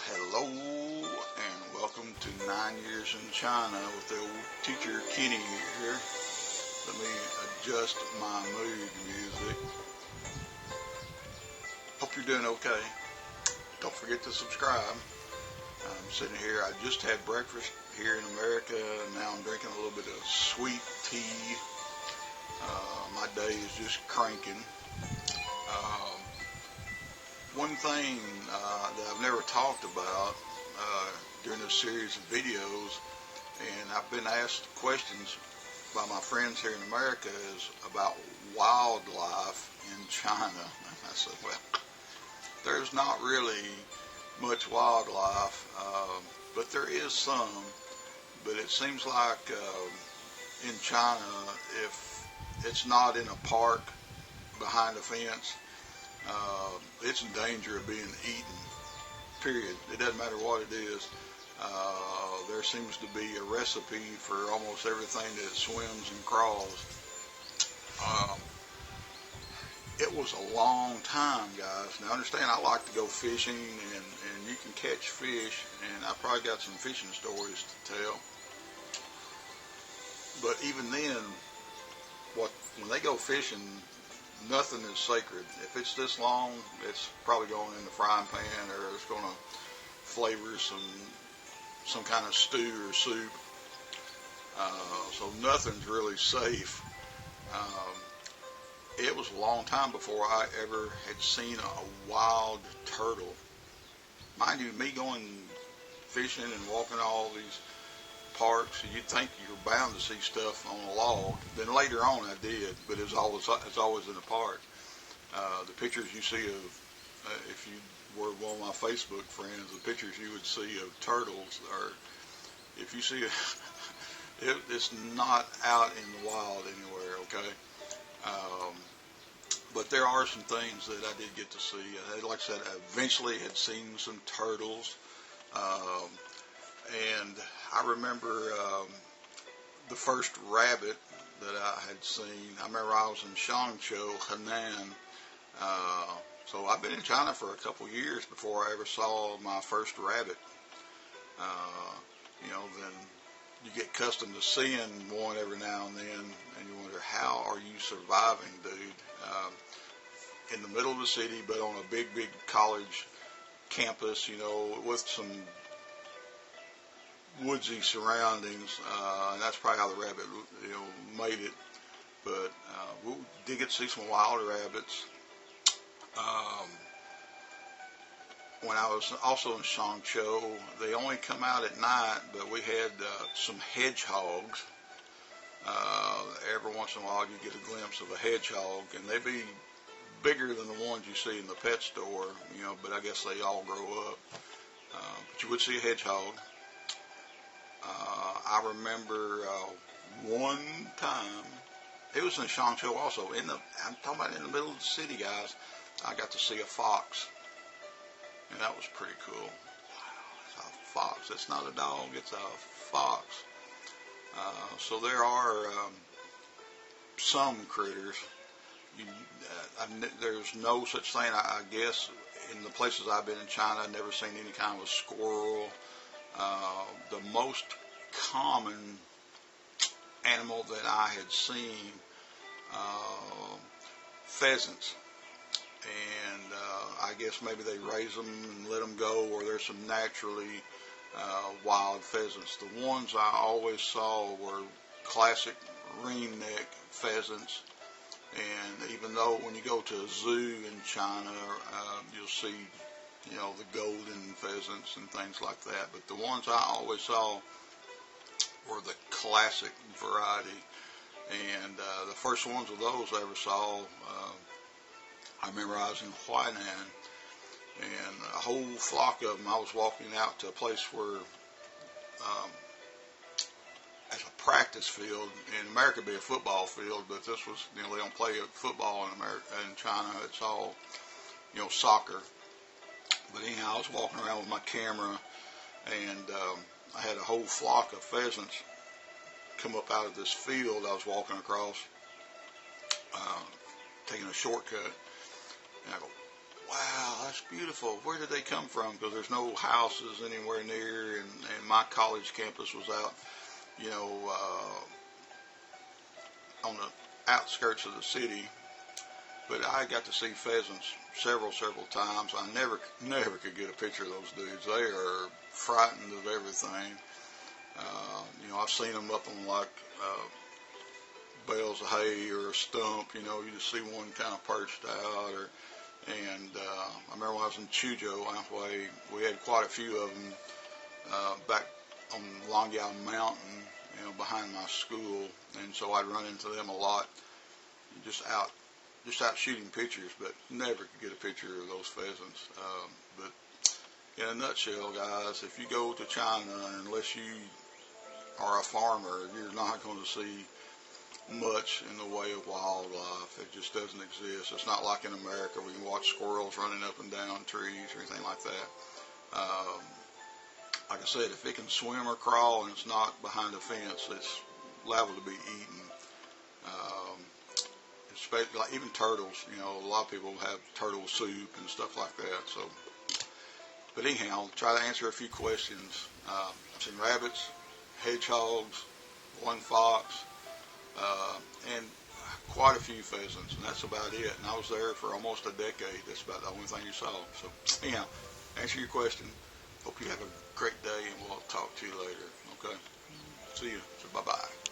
Hello and welcome to 9 Years in China with the old teacher Kenny here. Let me adjust my mood music. Hope you're doing okay. Don't forget to subscribe. I'm sitting here, I just had breakfast here in America. Now I'm drinking a little bit of sweet tea. My day is just cranking. One thing that I've never talked about during this series of videos, and I've been asked questions by my friends here in America, is about wildlife in China. And I said, well, there's not really much wildlife, but there is some. But it seems like in China, if it's not in a park behind a fence, it's in danger of being eaten, period. It doesn't matter what it is. There seems to be a recipe for almost everything that swims and crawls. It was a long time, guys. Now understand, I like to go fishing, and you can catch fish, and I probably got some fishing stories to tell. But even then, when they go fishing, nothing is sacred. If it's this long, it's probably going in the frying pan, or it's going to flavor some kind of stew or soup. So nothing's really safe. It was a long time before I ever had seen a wild turtle. Mind you, me going fishing and walking all these parks, you'd think you're bound to see stuff on a log. Then later on I did, but it's always in the park. The pictures you see of, if you were one of my Facebook friends, the pictures you would see of turtles are, if you see it's not out in the wild anywhere, okay? But there are some things that I did get to see. Like I said, I eventually had seen some turtles. And I remember the first rabbit that I had seen. I remember I was in Shangzhou, Henan. So I've been in China for a couple years before I ever saw my first rabbit. Then you get accustomed to seeing one every now and then, and you wonder, how are you surviving, dude? In the middle of the city, but on a big college campus, with some woodsy surroundings, and that's probably how the rabbit, made it. But we did get to see some wild rabbits. When I was also in Shangzhou, they only come out at night, but we had some hedgehogs. Every once in a while, you get a glimpse of a hedgehog, and they'd be bigger than the ones you see in the pet store, but I guess they all grow up. But you would see a hedgehog. I remember one time, it was in Shangzhou also, I'm talking about in the middle of the city, guys, I got to see a fox, and that was pretty cool. Wow, it's a fox. It's not a dog, it's a fox. So there are some critters. There's no such thing, I guess, in the places I've been in China. I've never seen any kind of a squirrel. The most common animal that I had seen, pheasants. And I guess maybe they raise them and let them go, or there's some naturally wild pheasants. The ones I always saw were classic ringneck pheasants. And even though when you go to a zoo in China, you'll see, the golden pheasants and things like that. But the ones I always saw were the classic variety. And the first ones of those I ever saw, I remember I was in Huainan, and a whole flock of them. I was walking out to a place where, as a practice field, in America it'd be a football field, but this was, they don't play football in America, in China. It's all, soccer. But anyhow, I was walking around with my camera, and I had a whole flock of pheasants come up out of this field I was walking across, taking a shortcut. And I go, wow, that's beautiful. Where did they come from? Because there's no houses anywhere near, and my college campus was out, you know, on the outskirts of the city. But I got to see pheasants several times. I never could get a picture of those dudes. They are frightened of everything. You know, I've seen them up on like bales of hay or a stump. You know, you just see one kind of perched out. And I remember when I was in Chujo, we had quite a few of them back on Longyao Mountain, you know, behind my school, and so I'd run into them a lot, just out shooting pictures, but never could get a picture of those pheasants. But in a nutshell, guys, if you go to China, unless you are a farmer, you're not going to see much in the way of wildlife. It just doesn't exist. It's not like in America where you can watch squirrels running up and down trees or anything like that. Like I said, if it can swim or crawl and it's not behind a fence, it's liable to be eaten. Especially like even turtles. You know, a lot of people have turtle soup and stuff like that. So, but anyhow, I'll try to answer a few questions. I've seen rabbits, hedgehogs, one fox, and quite a few pheasants, and that's about it. And I was there for almost a decade. That's about the only thing you saw. So, anyhow, answer your question. Hope you have a great day, and we'll talk to you later. Okay? See you. So, bye-bye.